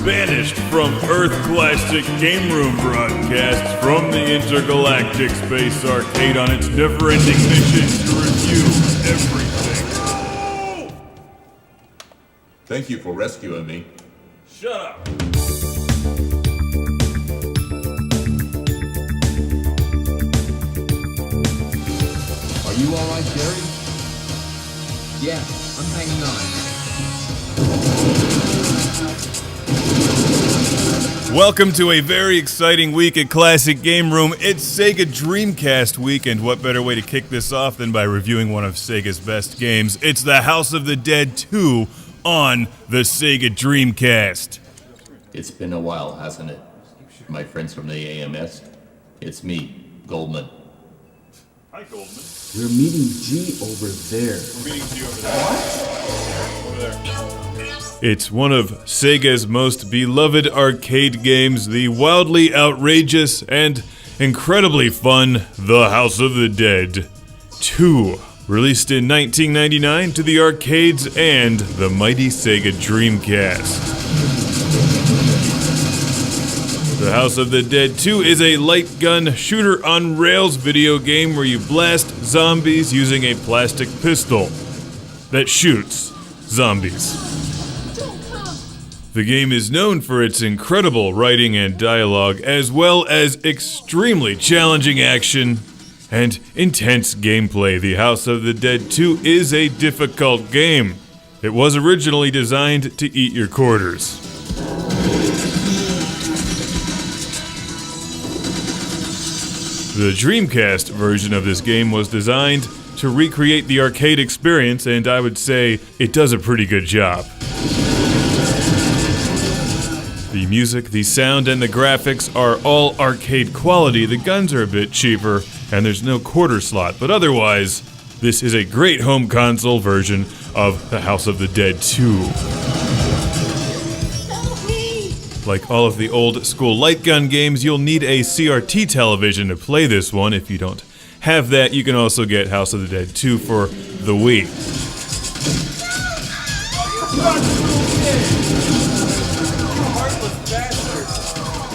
banished from Earth Classic Game Room broadcasts from the intergalactic space arcade on its never-ending mission to review everything. Thank you for rescuing me. Shut up. Are you all right, Jerry? Yeah, I'm hanging on. Welcome to a very exciting week at Classic Game Room. It's Sega Dreamcast week, and what better way to kick this off than by reviewing one of Sega's best games? It's The House of the Dead 2 on the Sega Dreamcast. It's been a while, hasn't it? My friends from the AMS. It's me, Goldman. Hi, Goldman. We're meeting G over there. We're meeting G over there. What? Over there. It's one of Sega's most beloved arcade games, the wildly outrageous and incredibly fun The House of the Dead 2. Released in 1999 to the arcades and the mighty Sega Dreamcast. The House of the Dead 2 is a light gun shooter on rails video game where you blast zombies using a plastic pistol that shoots zombies. The game is known for its incredible writing and dialogue, as well as extremely challenging action and intense gameplay. The House of the Dead 2 is a difficult game. It was originally designed to eat your quarters. The Dreamcast version of this game was designed to recreate the arcade experience, and I would say it does a pretty good job. The music, the sound, and the graphics are all arcade quality. The guns are a bit cheaper, and there's no quarter slot, but otherwise, this is a great home console version of The House of the Dead 2. Like all of the old school light gun games, you'll need a CRT television to play this one. If you don't have that, you can also get House of the Dead 2 for the Wii.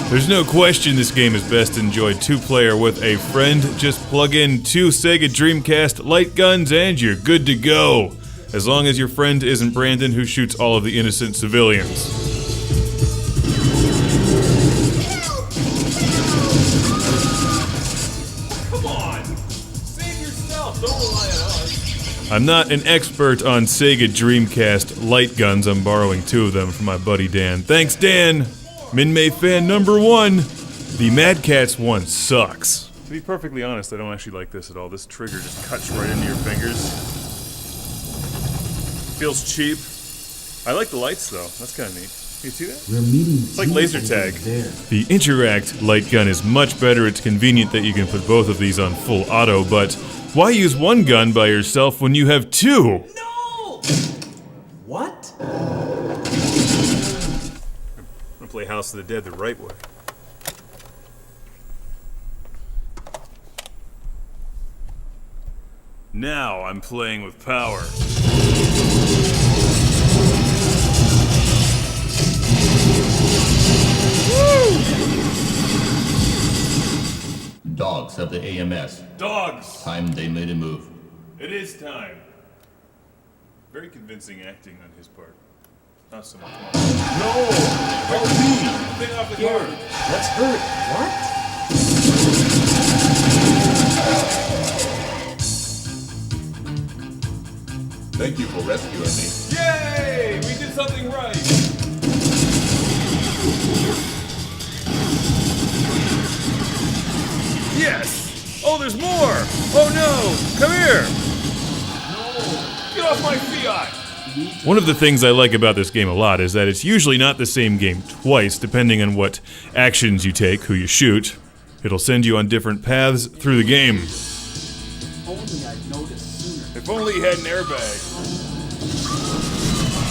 There's no question this game is best enjoyed two-player with a friend. Just plug in two Sega Dreamcast light guns and you're good to go. As long as your friend isn't Brandon, who shoots all of the innocent civilians. Come on! Save yourself, don't rely on us. I'm not an expert on Sega Dreamcast light guns. I'm borrowing two of them from my buddy Dan. Thanks, Dan! Min-May fan number one. The Mad Catz one sucks. To be perfectly honest, I don't actually like this at all. This trigger just cuts right into your fingers. Feels cheap. I like the lights though. That's kind of neat. You see that? We're meeting It's like laser tag. The Interact light gun is much better. It's convenient that you can put both of these on full auto, but why use one gun by yourself when you have two? No! What? Play House of the Dead the right way. Now I'm playing with power. Woo! Dogs of the AMS. Dogs! Time they made a move. It is time. Very convincing acting on his part. Not so much. No! Help me! Thing off the Here, card. let's hurt. What? Thank you for rescuing me. Yay! We did something right! Yes! Oh, there's more! Oh no! Come here! No! Get off my Fiat! One of the things I like about this game a lot is that it's usually not the same game twice, depending on what actions you take, who you shoot. It'll send you on different paths through the game. If only he had an airbag.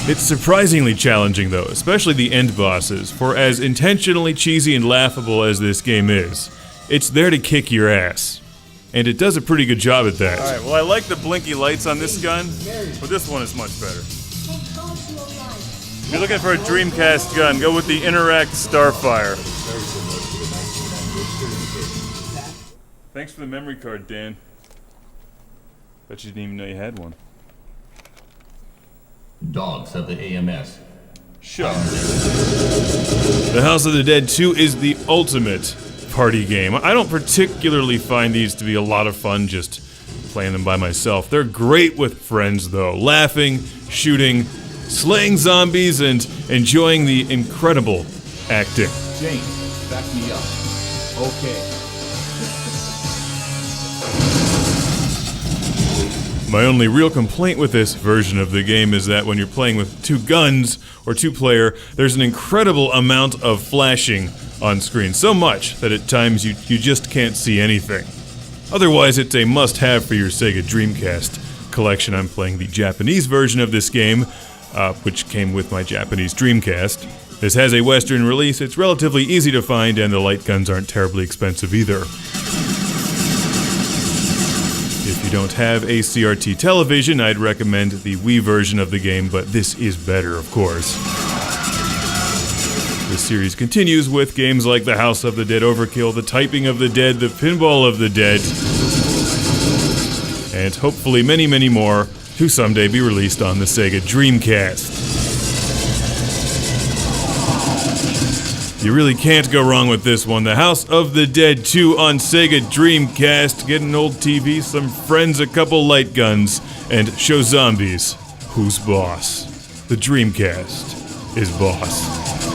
It's surprisingly challenging though, especially the end bosses, for as intentionally cheesy and laughable as this game is, it's there to kick your ass. And it does a pretty good job at that. Alright, well I like the blinky lights on this gun, but this one is much better. If you're looking for a Dreamcast gun, go with the Interact Starfire. Thanks for the memory card, Dan. Bet you didn't even know you had one. Dogs of the AMS. Sure. The House of the Dead 2 is the ultimate party game. I don't particularly find these to be a lot of fun just playing them by myself. They're great with friends, though. Laughing, shooting, slaying zombies, and enjoying the incredible acting. James, back me up. Okay. My only real complaint with this version of the game is that when you're playing with two guns or two-player, there's an incredible amount of flashing on screen. So much that at times you just can't see anything. Otherwise, it's a must-have for your Sega Dreamcast collection. I'm playing the Japanese version of this game, which came with my Japanese Dreamcast. This has a Western release, it's relatively easy to find, and the light guns aren't terribly expensive either. If you don't have a CRT television, I'd recommend the Wii version of the game, but this is better, of course. The series continues with games like The House of the Dead Overkill, The Typing of the Dead, The Pinball of the Dead, and hopefully many, many more to someday be released on the Sega Dreamcast. You really can't go wrong with this one. The House of the Dead 2 on Sega Dreamcast. Get an old TV, some friends, a couple light guns, and show zombies who's boss. The Dreamcast is boss.